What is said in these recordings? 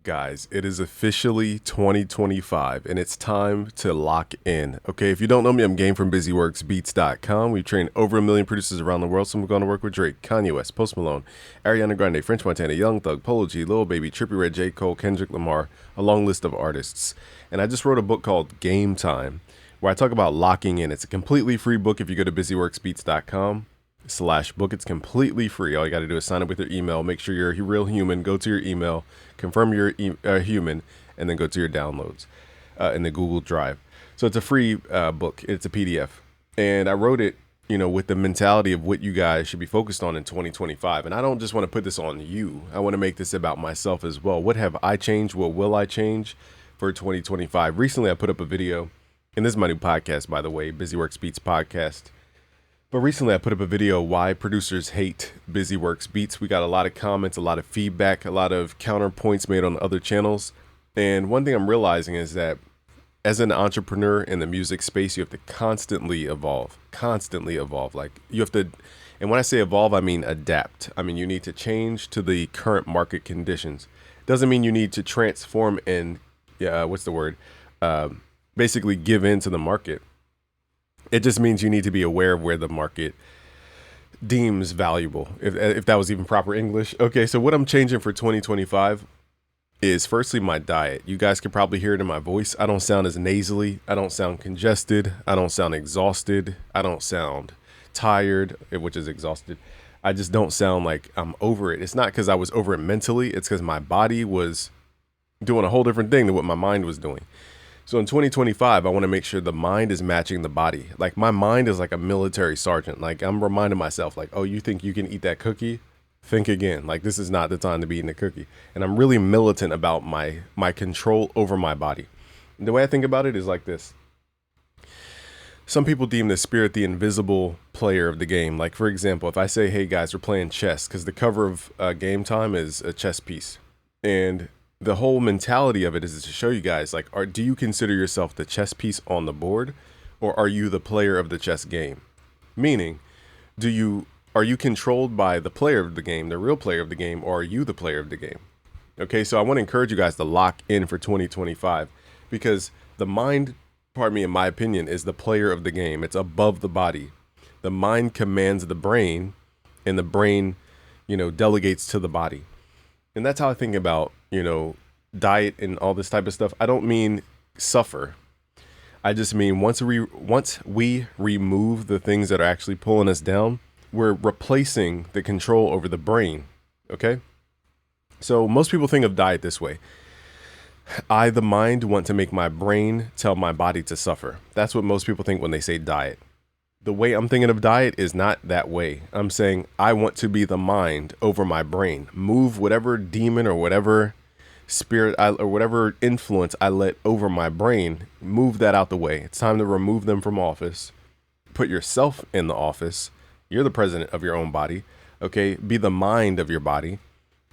Guys, it is officially 2025 and it's time to lock in. Okay, if you don't know me, I'm Game from BusyWorksBeats.com. We've trained over 1 million producers around the world, so we're going to work with Drake, Kanye West, Post Malone, Ariana Grande, French Montana, Young Thug, Polo G, Lil Baby, Trippie Redd, J. Cole, Kendrick Lamar, a long list of artists. And I just wrote a book called Game Time, where I talk about locking in. It's a completely free book if you go to BusyWorksBeats.com/book. It's completely free. All you got to do is sign up with your email, make sure you're a real human, go to your email, confirm you're human, and then go to your downloads in the Google Drive. So it's a free book. It's a PDF. And I wrote it, with the mentality of what you guys should be focused on in 2025. And I don't just want to put this on you. I want to make this about myself as well. What have I changed? What will I change for 2025? Recently, I put up a video, and this is my new podcast, by the way, BusyWorks Beats Podcast. But recently I put up a video, why producers hate BusyWorks Beats. We got a lot of comments, a lot of feedback, a lot of counterpoints made on other channels. And one thing I'm realizing is that as an entrepreneur in the music space, you have to constantly evolve. Like you have to, and when I say evolve, I mean adapt. I mean, you need to change to the current market conditions. Doesn't mean you need to transform and, basically give in to the market. It just means you need to be aware of where the market deems valuable, if that was even proper English. Okay, so what I'm changing for 2025 is firstly my diet. You guys can probably hear it in my voice. I don't sound as nasally. I don't sound congested. I don't sound exhausted. I don't sound tired, which is exhausted. I just don't sound like I'm over it. It's not because I was over it mentally. It's because my body was doing a whole different thing than what my mind was doing. So in 2025, I want to make sure the mind is matching the body. Like my mind is like a military sergeant. Like I'm reminding myself like, oh, you think you can eat that cookie? Think again. Like this is not the time to be eating a cookie. And I'm really militant about my control over my body. And the way I think about it is like this. Some people deem the spirit the invisible player of the game. Like for example, if I say, hey guys, we're playing chess, because the cover of Game Time is a chess piece. And the whole mentality of it is to show you guys, like, do you consider yourself the chess piece on the board, or are you the player of the chess game? Meaning, are you controlled by the player of the game, the real player of the game, or are you the player of the game? Okay, so I want to encourage you guys to lock in for 2025, because the mind, in my opinion, is the player of the game. It's above the body. The mind commands the brain, and the brain, delegates to the body. And that's how I think about, diet and all this type of stuff. I don't mean suffer. I just mean once we remove the things that are actually pulling us down, we're replacing the control over the brain. Okay. So most people think of diet this way. I, the mind, want to make my brain tell my body to suffer. That's what most people think when they say diet. The way I'm thinking of diet is not that way. I'm saying I want to be the mind over my brain. Move whatever demon or whatever spirit or whatever influence I let over my brain. Move that out the way. It's time to remove them from office. Put yourself in the office. You're the president of your own body. Okay. Be the mind of your body.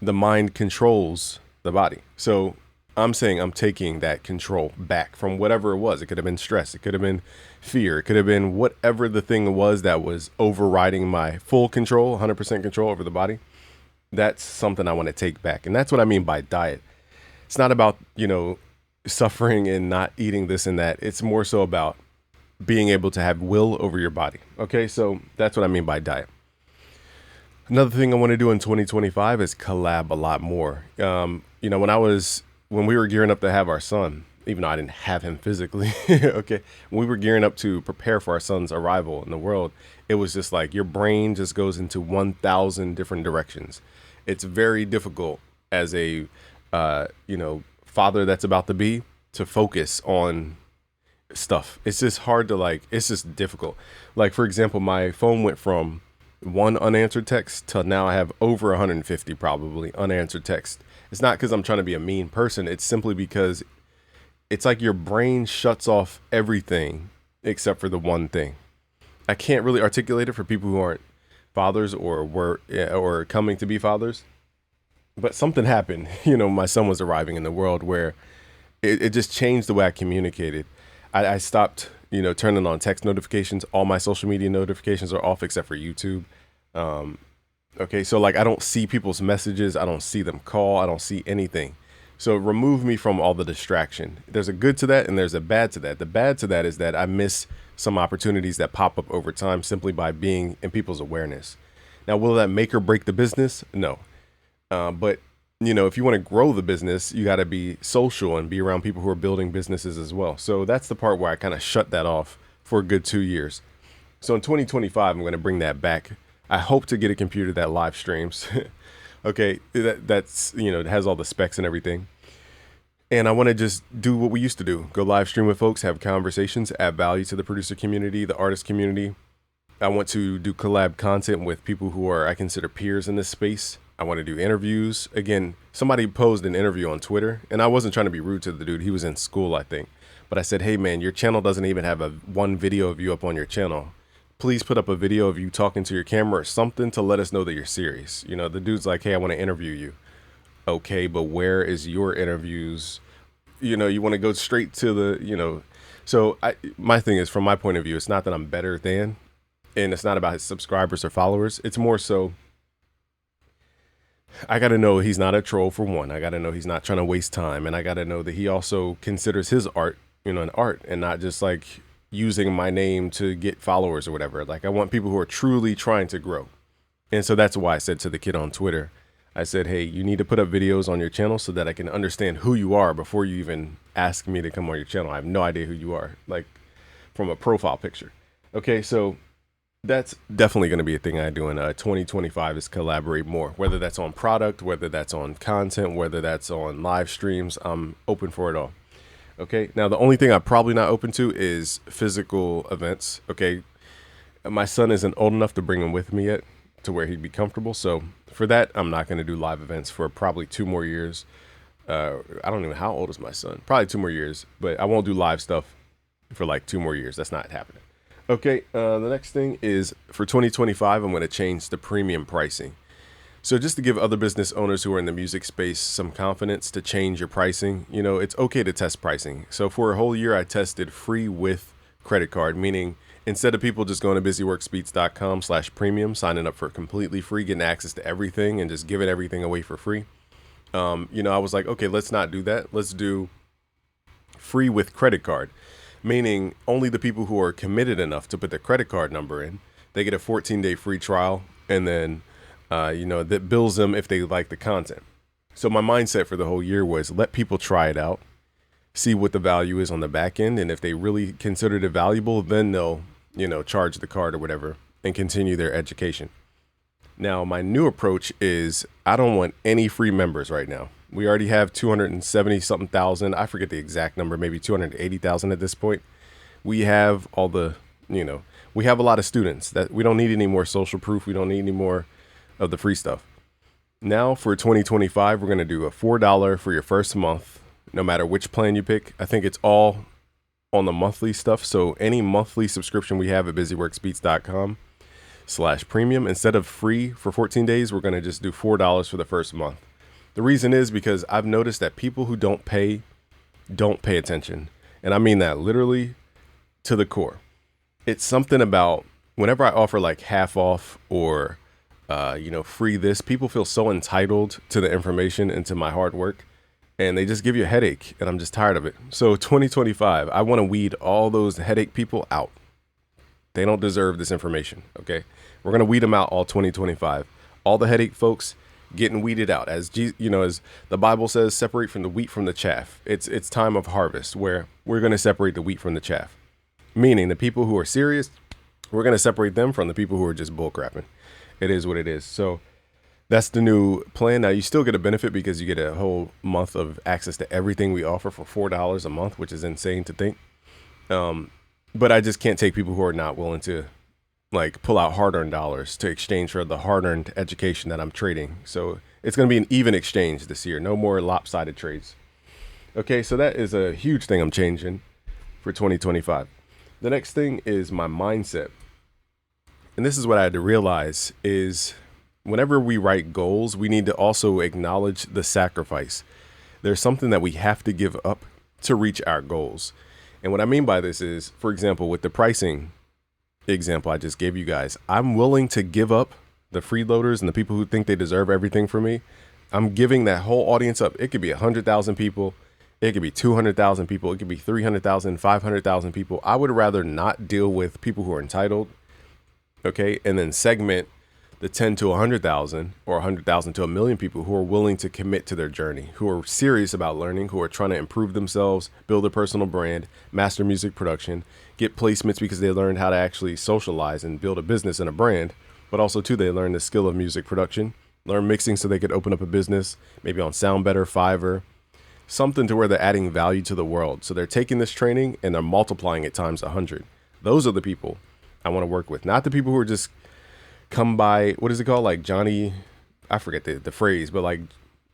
The mind controls the body. So I'm saying I'm taking that control back from whatever it was. It could have been stress. It could have been fear. It could have been whatever the thing was that was overriding my full control, 100% control over the body. That's something I want to take back. And that's what I mean by diet. It's not about, suffering and not eating this and that. It's more so about being able to have will over your body. Okay. So that's what I mean by diet. Another thing I want to do in 2025 is collab a lot more. When we were gearing up to have our son, even though I didn't have him physically, okay, when we were gearing up to prepare for our son's arrival in the world, it was just like your brain just goes into 1,000 different directions. It's very difficult as a, father that's about to be, to focus on stuff. It's just hard to it's just difficult. Like, for example, my phone went from one unanswered text to now I have over 150 probably unanswered text. It's not because I'm trying to be a mean person. It's simply because it's like your brain shuts off everything except for the one thing. I can't really articulate it for people who aren't fathers or coming to be fathers. But something happened. My son was arriving in the world where it just changed the way I communicated. I stopped, turning on text notifications. All my social media notifications are off except for YouTube. Okay, so I don't see people's messages. I don't see them call. I don't see anything. So remove me from all the distraction. There's a good to that and there's a bad to that. The bad to that is that I miss some opportunities that pop up over time simply by being in people's awareness. Now, will that make or break the business? No. But if you want to grow the business, you got to be social and be around people who are building businesses as well. So that's the part where I kind of shut that off for a good 2 years. So in 2025, I'm going to bring that back. I hope to get a computer that live streams. Okay, that's it has all the specs and everything. And I want to just do what we used to do. Go live stream with folks, have conversations, add value to the producer community, the artist community. I want to do collab content with people who are, I consider, peers in this space. I want to do interviews. Again, somebody posed an interview on Twitter, and I wasn't trying to be rude to the dude. He was in school, I think. But I said, hey, man, your channel doesn't even have one video of you up on your channel. Please put up a video of you talking to your camera or something to let us know that you're serious. The dude's like, hey, I want to interview you. Okay, but where is your interviews? You want to go straight to the. So my thing is, from my point of view, it's not that I'm better than, and it's not about his subscribers or followers. It's more so I got to know he's not a troll, for one. I got to know he's not trying to waste time. And I got to know that he also considers his art, an art, and not just like using my name to get followers or whatever. Like, I want people who are truly trying to grow. And so that's why I said to the kid on Twitter, I said, hey, you need to put up videos on your channel so that I can understand who you are before you even ask me to come on your channel. I have no idea who you are, like from a profile picture. Okay, so that's definitely going to be a thing I do in 2025 is collaborate more, whether that's on product, whether that's on content, whether that's on live streams. I'm open for it all. Okay, now the only thing I'm probably not open to is physical events. Okay, my son isn't old enough to bring him with me yet to where he'd be comfortable. So for that, I'm not going to do live events for probably 2 more years. I don't even know how old is my son. Probably 2 more years, but I won't do live stuff for like 2 more years. That's not happening. Okay, the next thing is for 2025, I'm going to change the premium pricing. So just to give other business owners who are in the music space some confidence to change your pricing, it's okay to test pricing. So for a whole year, I tested free with credit card, meaning instead of people just going to busyworksbeats.com/premium, signing up for completely free, getting access to everything and just giving everything away for free. I was like, okay, let's not do that. Let's do free with credit card, meaning only the people who are committed enough to put their credit card number in, they get a 14-day free trial. And then, that bills them if they like the content. So my mindset for the whole year was let people try it out, see what the value is on the back end. And if they really consider it valuable, then they'll, charge the card or whatever and continue their education. Now, my new approach is I don't want any free members right now. We already have 270 something thousand. I forget the exact number, maybe 280,000 at this point. We have all the, we have a lot of students that we don't need any more social proof. We don't need any more of the free stuff. Now for 2025, we're going to do a $4 for your first month, no matter which plan you pick. I think it's all on the monthly stuff. So any monthly subscription we have at busyworksbeats.com/premium, instead of free for 14 days, we're going to just do $4 for the first month. The reason is because I've noticed that people who don't pay attention. And I mean that literally to the core. It's something about whenever I offer like half off or free this, people feel so entitled to the information and to my hard work, and they just give you a headache, and I'm just tired of it. So 2025, I want to weed all those headache people out. They don't deserve this information, okay? We're going to weed them out all 2025. All the headache folks getting weeded out. As the Bible says, separate from the wheat from the chaff. It's time of harvest where we're going to separate the wheat from the chaff. Meaning the people who are serious, we're going to separate them from the people who are just bullcrapping. It is what it is. So that's the new plan. Now you still get a benefit because you get a whole month of access to everything we offer for $4 a month, which is insane to think. But I just can't take people who are not willing to like pull out hard-earned dollars to exchange for the hard-earned education that I'm trading. So it's going to be an even exchange this year. No more lopsided trades. Okay, so that is a huge thing I'm changing for 2025. The next thing is my mindset. And this is what I had to realize is whenever we write goals, we need to also acknowledge the sacrifice. There's something that we have to give up to reach our goals. And what I mean by this is, for example, with the pricing example I just gave you guys, I'm willing to give up the freeloaders and the people who think they deserve everything from me I'm giving that whole audience up. It could be 100,000 people. It could be 200,000 people. It could be 300,000, 500,000 people. I would rather not deal with people who are entitled. Okay. And then segment the 10 to 100,000 or 100,000 to a million people who are willing to commit to their journey, who are serious about learning, who are trying to improve themselves, build a personal brand, master music production, get placements because they learned how to actually socialize and build a business and a brand. But also, too, they learn the skill of music production, learn mixing so they could open up a business, maybe on SoundBetter, Fiverr, something to where they're adding value to the world. So they're taking this training and they're multiplying it times 100. Those are the people I want to work with, not the people who are just come by, what is it called? Like Johnny, I forget the phrase, but like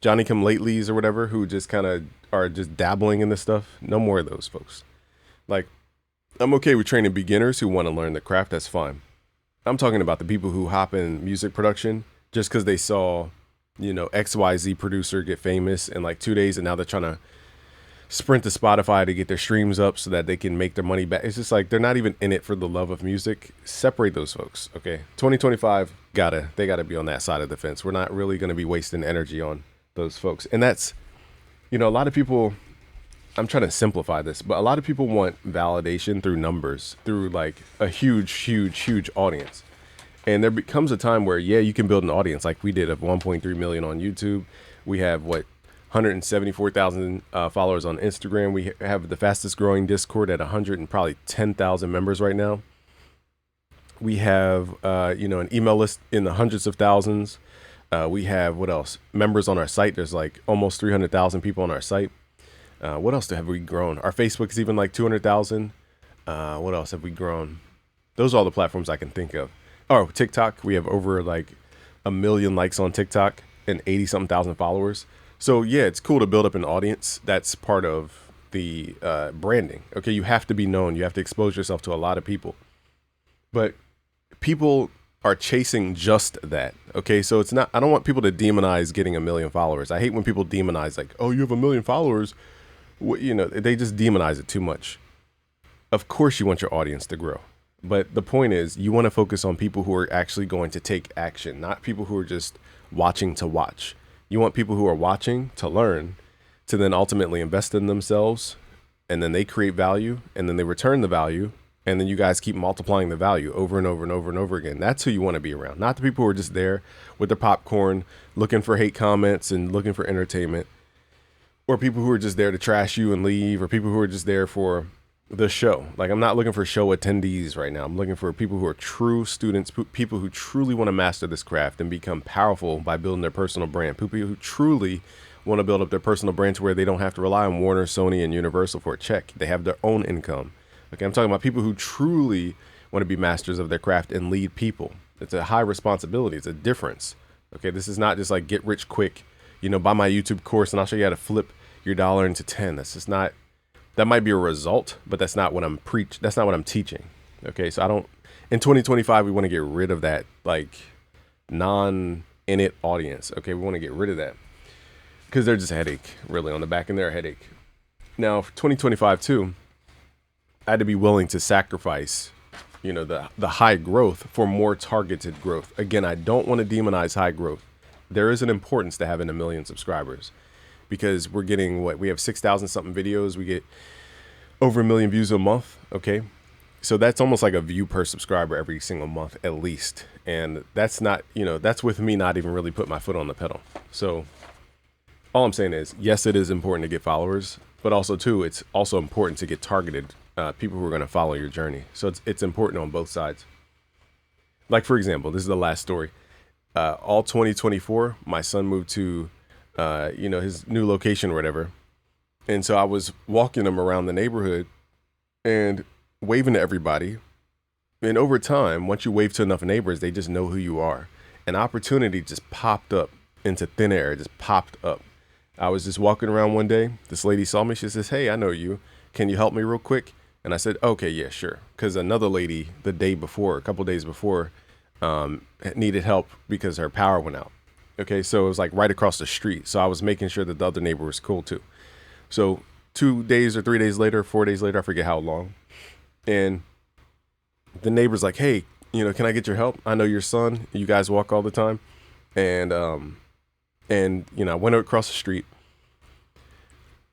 Johnny come latelys or whatever, who just kind of are just dabbling in this stuff. No more of those folks. Like, I'm okay with training beginners who want to learn the craft. That's fine. I'm talking about the people who hop in music production just because they saw, XYZ producer get famous in like 2 days, and now they're trying to sprint to Spotify to get their streams up so that they can make their money back. It's just like they're not even in it for the love of music. Separate those folks, okay? 2025, they gotta be on that side of the fence. We're not really gonna be wasting energy on those folks. And that's, a lot of people, I'm trying to simplify this, but a lot of people want validation through numbers, through like a huge, huge, huge audience. And there becomes a time where, you can build an audience like we did of 1.3 million on YouTube. We have 174,000 followers on Instagram. We have the fastest growing Discord at 100 and probably 10,000 members right now. We have, an email list in the hundreds of thousands. We have, what else? Members on our site. There's like almost 300,000 people on our site. What else have we grown? Our Facebook is even like 200,000. What else have we grown? Those are all the platforms I can think of. Oh, TikTok. We have over like 1 million likes on TikTok and 80 something thousand followers. So it's cool to build up an audience. That's part of the branding. Okay, you have to be known. You have to expose yourself to a lot of people. But people are chasing just that. Okay, so it's not. I don't want people to demonize getting 1 million followers. I hate when people demonize like, oh, you have 1 million followers. They just demonize it too much. Of course, you want your audience to grow. But the point is, you want to focus on people who are actually going to take action, not people who are just watching to watch. You want people who are watching to learn, to then ultimately invest in themselves, and then they create value, and then they return the value, and then you guys keep multiplying the value over and over and over and over again. That's who you want to be around, not the people who are just there with their popcorn, looking for hate comments and looking for entertainment, or people who are just there to trash you and leave, or people who are just there for the show. Like, I'm not looking for show attendees right now. I'm looking for people who are true students, people who truly want to master this craft and become powerful by building their personal brand. People who truly want to build up their personal brand to where they don't have to rely on Warner, Sony, and Universal for a check. They have their own income. Okay, I'm talking about people who truly want to be masters of their craft and lead people. It's a high responsibility. It's a difference. Okay, this is not just like get rich quick, buy my YouTube course and I'll show you how to flip your dollar into 10. That's just not. That might be a result, but that's not what that's not what I'm teaching. Okay. So in 2025, we want to get rid of that like non-in-it audience. Okay. We want to get rid of that because they're just a headache, really, on the back end. They're a headache. Now, for 2025 too, I had to be willing to sacrifice, the high growth for more targeted growth. Again, I don't want to demonize high growth. There is an importance to having 1 million subscribers. Because we're getting we have 6,000 something videos. We get over 1 million views a month. Okay. So that's almost like a view per subscriber every single month, at least. And that's not, that's with me not even really put my foot on the pedal. So all I'm saying is, yes, it is important to get followers, but also too, it's also important to get targeted people who are going to follow your journey. So it's important on both sides. Like, for example, this is the last story. All 2024, my son moved to his new location or whatever. And so I was walking him around the neighborhood and waving to everybody. And over time, once you wave to enough neighbors, they just know who you are. An opportunity just popped up into thin air. It just popped up. I was just walking around one day. This lady saw me. She says, "Hey, I know you. Can you help me real quick?" And I said, "Okay, yeah, sure." Because another lady a couple days before, needed help because her power went out. Okay, so it was like right across the street. So I was making sure that the other neighbor was cool too. So 2 days or 3 days later, 4 days later, I forget how long. And the neighbor's like, "Hey, can I get your help? I know your son. You guys walk all the time." And And, you know, I went across the street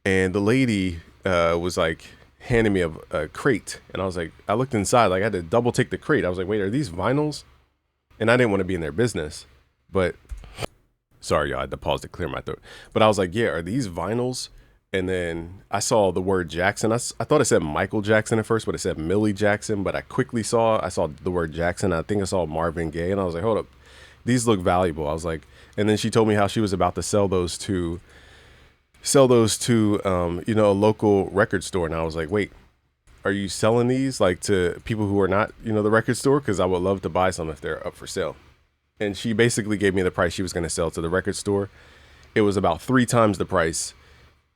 and the lady was like handing me a crate. And I was like, I looked inside, like I had to double take the crate. I was like, wait, are these vinyls? And I didn't want to be in their business, but sorry, y'all, I had to pause to clear my throat. But I was like, yeah, are these vinyls? And then I saw the word Jackson. I thought it said Michael Jackson at first, but it said Millie Jackson. But I quickly saw the word Jackson. I think I saw Marvin Gaye, and I was like, hold up, these look valuable. I was like, and then she told me how she was about to sell those to you know, a local record store. And I was like, wait, are you selling these like to people who are not, you know, the record store? Because I would love to buy some if they're up for sale. And she basically gave me the price she was going to sell to the record store. It was about 3 times the price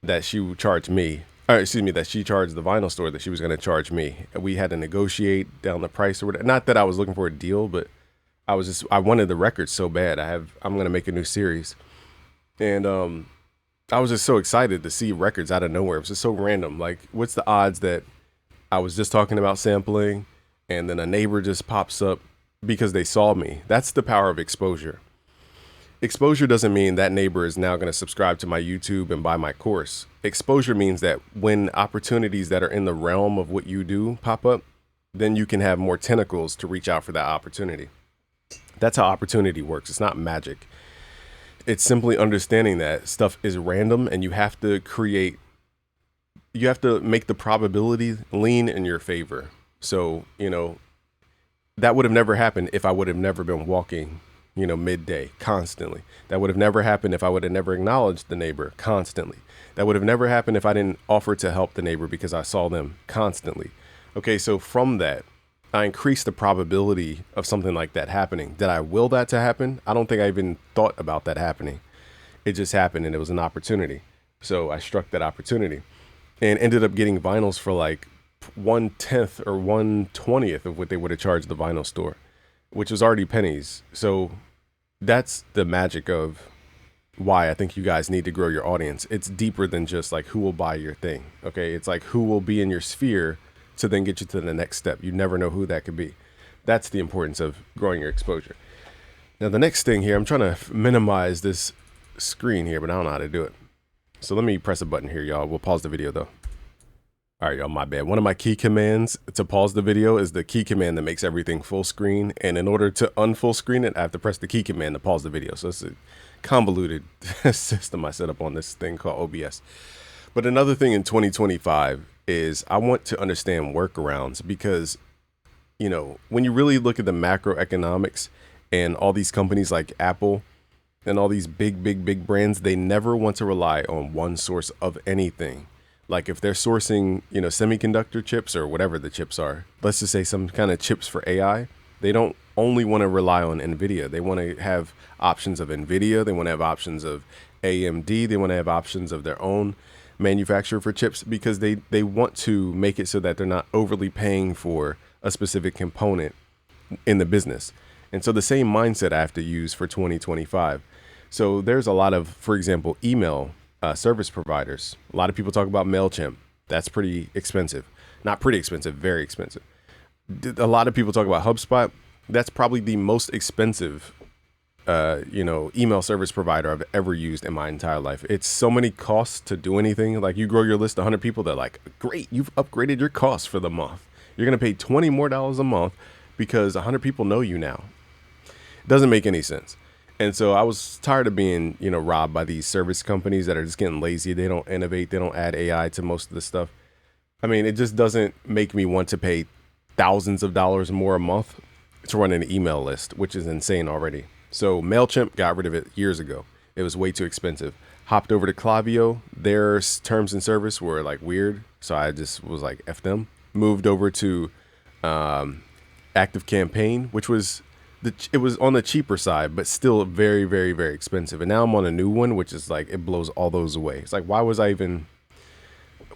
that she would charge me, or excuse me, that she charged the vinyl store that she was going to charge me. We had to negotiate down the price or whatever. Not that I was looking for a deal, but I wanted the record so bad. I'm going to make a new series. And I was just so excited to see records out of nowhere. It was just so random. Like, what's the odds that I was just talking about sampling and then a neighbor just pops up because they saw me? That's the power of exposure. Exposure doesn't mean that neighbor is now going to subscribe to my YouTube and buy my course. Exposure means that when opportunities that are in the realm of what you do pop up, then you can have more tentacles to reach out for that opportunity. That's how opportunity works. It's not magic. It's simply understanding that stuff is random and you have to make the probability lean in your favor. So, you know, that would have never happened if I would have never been walking, you know, midday constantly. That would have never happened if I would have never acknowledged the neighbor constantly. That would have never happened if I didn't offer to help the neighbor because I saw them constantly. Okay, so from that, I increased the probability of something like that happening. Did I will that to happen? I don't think I even thought about that happening. It just happened and it was an opportunity. So I struck that opportunity and ended up getting vinyls for like 1/10 or 1/20th of what they would have charged the vinyl store, which was already pennies. So that's the magic of why I think you guys need to grow your audience. It's deeper than just like who will buy your thing. Okay. It's like who will be in your sphere to then get you to the next step. You never know who that could be. That's the importance of growing your exposure. Now, the next thing here, I'm trying to minimize this screen here, but I don't know how to do it. So let me press a button here, y'all. We'll pause the video though. All right, y'all, my bad. One of my key commands to pause the video is the key command that makes everything full screen. And in order to unfull screen it, I have to press the key command to pause the video. So it's a convoluted system I set up on this thing called OBS. But another thing in 2025 is I want to understand workarounds because, you know, when you really look at the macroeconomics and all these companies like Apple and all these big brands, they never want to rely on one source of anything. Like if they're sourcing, you know, semiconductor chips or whatever the chips are, let's just say some kind of chips for AI, they don't only want to rely on NVIDIA. They want to have options of NVIDIA. They want to have options of AMD. They want to have options of their own manufacturer for chips because they want to make it so that they're not overly paying for a specific component in the business. And so the same mindset I have to use for 2025. So there's a lot of, for example, email service providers. A lot of people talk about MailChimp. That's pretty expensive. Not pretty expensive, very expensive. A lot of people talk about HubSpot. That's probably the most expensive email service provider I've ever used in my entire life. It's so many costs to do anything. Like you grow your list 100 people, they're like, great, you've upgraded your costs for the month. You're going to pay $20 more a month because 100 people know you now. It doesn't make any sense. And so I was tired of being, you know, robbed by these service companies that are just getting lazy. They don't innovate. They don't add AI to most of the stuff. I mean, it just doesn't make me want to pay thousands of dollars more a month to run an email list, which is insane already. So MailChimp got rid of it years ago. It was way too expensive. Hopped over to Klaviyo. Their terms and service were like weird. So I just was like, F them. Moved over to ActiveCampaign, which was it was on the cheaper side, but still very, very, very expensive. And now I'm on a new one, which is like, it blows all those away. It's like, why was I even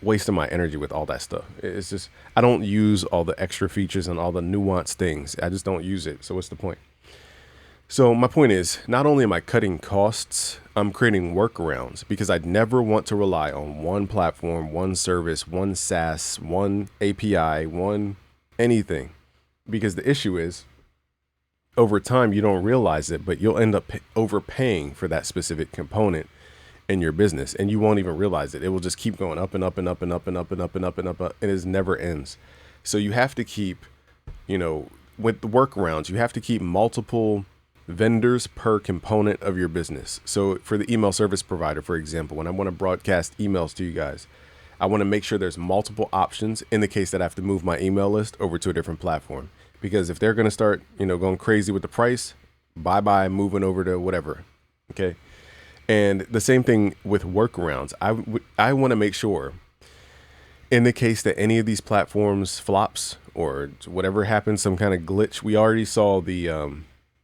wasting my energy with all that stuff? It's just, I don't use all the extra features and all the nuanced things. I just don't use it. So what's the point? So my point is, not only am I cutting costs, I'm creating workarounds because I'd never want to rely on one platform, one service, one SaaS, one API, one anything. Because the issue is, over time, you don't realize it, but you'll end up overpaying for that specific component in your business, and you won't even realize it. It will just keep going up and up and up and up and up and up and up and up, and it never ends. So you have to keep, with the workarounds, you have to keep multiple vendors per component of your business. So for the email service provider, for example, when I want to broadcast emails to you guys, I want to make sure there's multiple options in the case that I have to move my email list over to a different platform. Because if they're going to start, going crazy with the price, bye-bye, moving over to whatever. Okay. And the same thing with workarounds. I want to make sure in the case that any of these platforms flops or whatever happens, some kind of glitch. We already saw the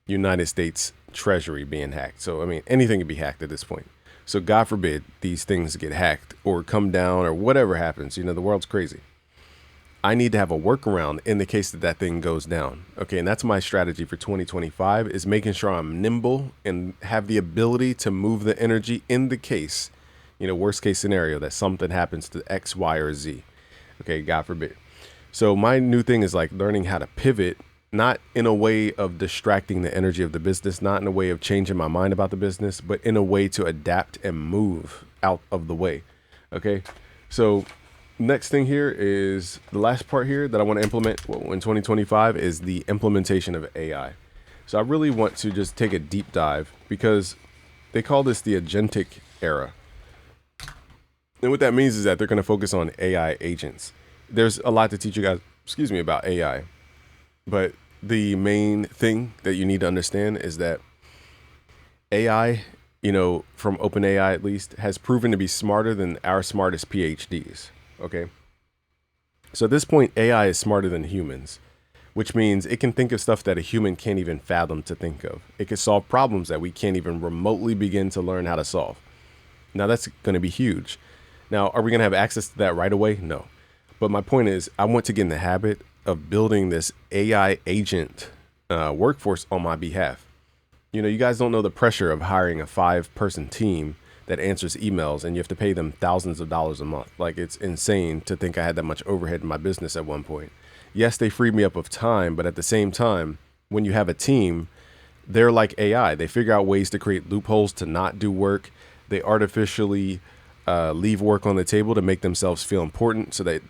United States Treasury being hacked. So, I mean, anything can be hacked at this point. So God forbid these things get hacked or come down or whatever happens. The world's crazy. I need to have a workaround in the case that thing goes down. Okay. And that's my strategy for 2025 is making sure I'm nimble and have the ability to move the energy in the case, worst case scenario that something happens to X, Y, or Z. Okay. God forbid. So my new thing is like learning how to pivot, not in a way of distracting the energy of the business, not in a way of changing my mind about the business, but in a way to adapt and move out of the way. Okay. So next thing here is the last part here that I want to implement in 2025 is the implementation of AI. So I really want to just take a deep dive because they call this the agentic era. And what that means is that they're going to focus on AI agents. There's a lot to teach you guys, about AI. But the main thing that you need to understand is that AI, from OpenAI at least, has proven to be smarter than our smartest PhDs. Okay. So at this point, AI is smarter than humans, which means it can think of stuff that a human can't even fathom to think of. It can solve problems that we can't even remotely begin to learn how to solve. Now that's going to be huge. Now, are we going to have access to that right away? No. But my point is, I want to get in the habit of building this AI agent workforce on my behalf. You guys don't know the pressure of hiring a 5-person team that answers emails and you have to pay them thousands of dollars a month. Like, it's insane to think I had that much overhead in my business at one point. Yes, they freed me up of time, but at the same time, when you have a team, they're like AI. They figure out ways to create loopholes to not do work. They artificially leave work on the table to make themselves feel important so that,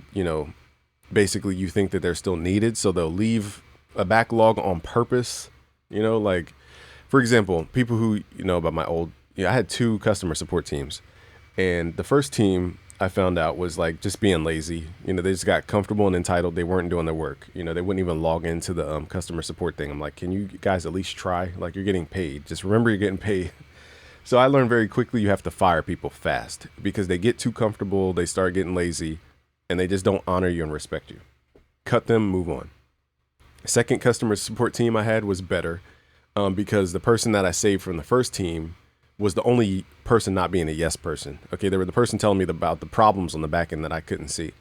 basically you think that they're still needed. So they'll leave a backlog on purpose, like, for example, people who, about my old, I had 2 customer support teams, and the first team I found out was like just being lazy. They just got comfortable and entitled. They weren't doing their work. They wouldn't even log into the customer support thing. I'm like, can you guys at least try? Like, you're getting paid. Just remember you're getting paid. So I learned very quickly you have to fire people fast because they get too comfortable. They start getting lazy and they just don't honor you and respect you. Cut them, move on. Second customer support team I had was better because the person that I saved from the first team was the only person not being a yes person. Okay, they were the person telling me about the problems on the back end that I couldn't see.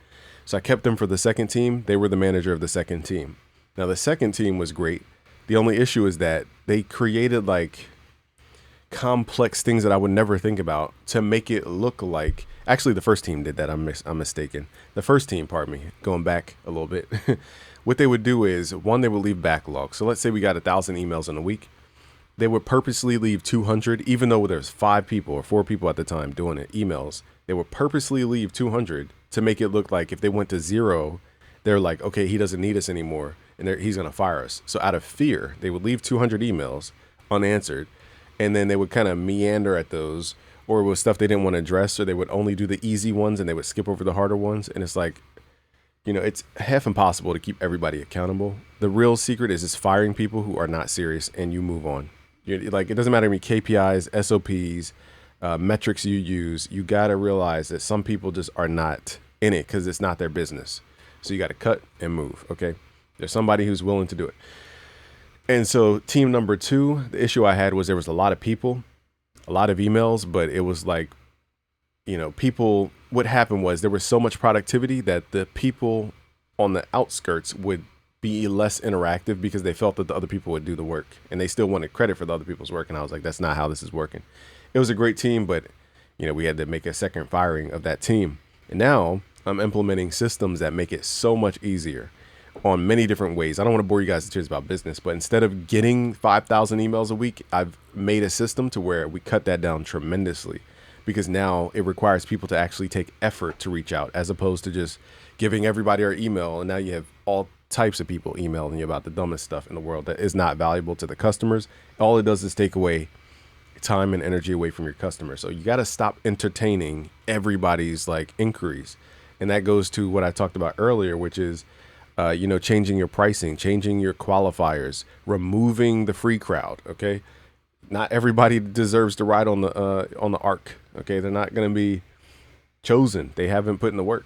So I kept them for the second team. They were the manager of the second team. Now the second team was great. The only issue is that they created like complex things that I would never think about to make it look like, actually the first team did that. I'm mistaken. The first team, pardon me, going back a little bit. What they would do is, one, they would leave backlog. So let's say we got 1,000 emails in a week. They would purposely leave 200, even though there's 5 people or 4 people at the time doing it, emails. They would purposely leave 200 to make it look like if they went to 0, they're like, okay, he doesn't need us anymore, and he's going to fire us. So out of fear, they would leave 200 emails unanswered, and then they would kind of meander at those, or it was stuff they didn't want to address, or they would only do the easy ones, and they would skip over the harder ones. And it's like, it's half impossible to keep everybody accountable. The real secret is just firing people who are not serious, and you move on. Like, it doesn't matter how many KPIs, SOPs, metrics you use. You got to realize that some people just are not in it because it's not their business. So you got to cut and move. Okay. There's somebody who's willing to do it. And so team number 2, the issue I had was there was a lot of people, a lot of emails, but it was like, people, what happened was there was so much productivity that the people on the outskirts would be less interactive because they felt that the other people would do the work and they still wanted credit for the other people's work. And I was like, that's not how this is working. It was a great team, but we had to make a second firing of that team. And now I'm implementing systems that make it so much easier. on many different ways. I don't want to bore you guys to tears about business, but instead of getting 5,000 emails a week, I've made a system to where we cut that down tremendously, because now it requires people to actually take effort to reach out, as opposed to just giving everybody our email. And now you have all types of people emailing you about the dumbest stuff in the world that is not valuable to the customers. All it does is take away time and energy away from your customers. So you got to stop entertaining everybody's like inquiries. And that goes to what I talked about earlier, which is, changing your pricing, changing your qualifiers, removing the free crowd. Okay. Not everybody deserves to ride on the arc. Okay. They're not going to be chosen. They haven't put in the work.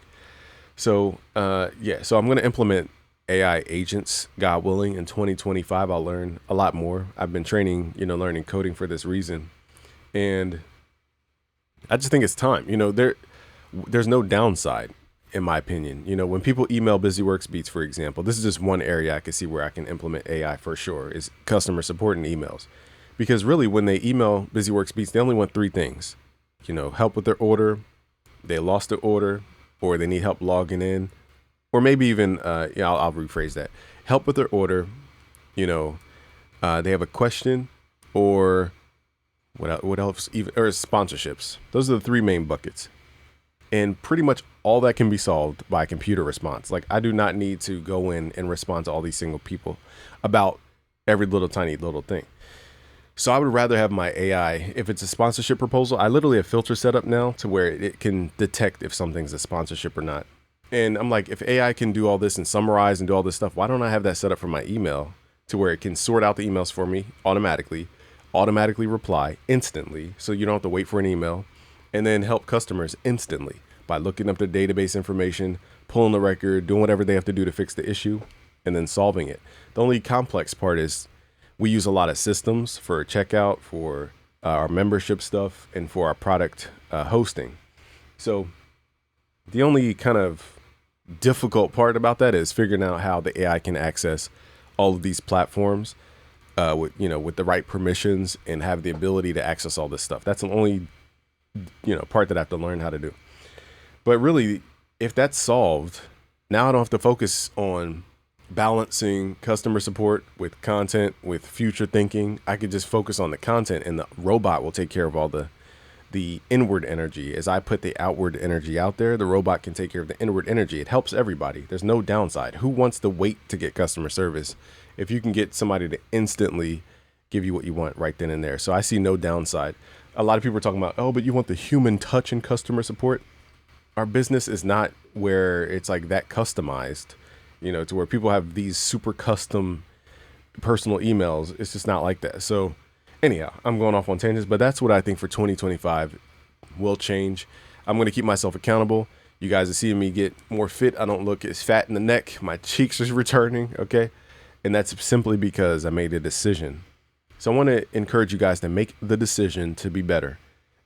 So, so I'm going to implement AI agents, God willing, in 2025. I'll learn a lot more. I've been training, learning coding for this reason. And I just think it's time. There's no downside, in my opinion. When people email BusyWorks Beats, for example, this is just one area I can see where I can implement AI for sure, is customer support and emails. Because really, when they email BusyWorks Beats, they only want three things. Help with their order, they lost their order, or they need help logging in, or maybe even, I'll rephrase that. Help with their order, they have a question, or what else, even, or sponsorships. Those are the three main buckets. And pretty much all that can be solved by computer response. Like, I do not need to go in and respond to all these single people about every tiny little thing. So I would rather have my AI, if it's a sponsorship proposal, I literally have filter set up now to where it can detect if something's a sponsorship or not. And I'm like, if AI can do all this and summarize and do all this stuff, why don't I have that set up for my email to where it can sort out the emails for me automatically reply instantly, so you don't have to wait for an email, and then help customers instantly by looking up their database information, pulling the record, doing whatever they have to do to fix the issue, and then solving it. The only complex part is we use a lot of systems for checkout, for our membership stuff, and for our product hosting. So the only kind of difficult part about that is figuring out how the AI can access all of these platforms with the right permissions and have the ability to access all this stuff. That's the only part that I have to learn how to do. But really, if that's solved, now I don't have to focus on balancing customer support with content, with future thinking. I could just focus on the content, and the robot will take care of all the inward energy. As I put the outward energy out there, the robot can take care of the inward energy. It helps everybody. There's no downside. Who wants to wait to get customer service if you can get somebody to instantly give you what you want right then and there? So I see no downside. A lot of people are talking about, oh, but you want the human touch in customer support. Our business is not where it's like that customized, to where people have these super custom personal emails. It's just not like that. So anyhow, I'm going off on tangents, but that's what I think for 2025 will change. I'm going to keep myself accountable. You guys are seeing me get more fit. I don't look as fat in the neck. My cheeks are returning. Okay. And that's simply because I made a decision. So I want to encourage you guys to make the decision to be better.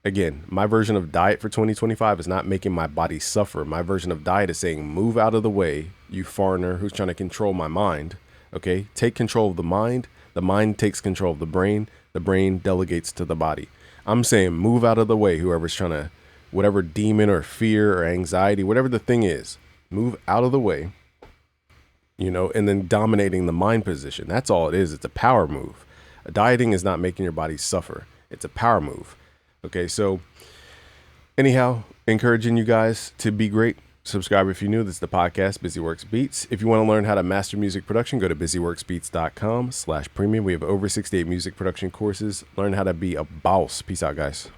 Again, my version of diet for 2025 is not making my body suffer. My version of diet is saying, move out of the way, you foreigner who's trying to control my mind. Okay. Take control of the mind. The mind takes control of the brain delegates to the body. I'm saying move out of the way, whoever's trying to, whatever demon or fear or anxiety, whatever the thing is, move out of the way, and then dominating the mind position. That's all it is. It's a power move. Dieting is not making your body suffer. It's a power move. Okay. So anyhow, encouraging you guys to be great. Subscribe if you're new. This is the podcast, BusyWorks Beats. If you want to learn how to master music production, go to busyworksbeats.com/premium. We have over 68 music production courses. Learn how to be a boss. Peace out, guys.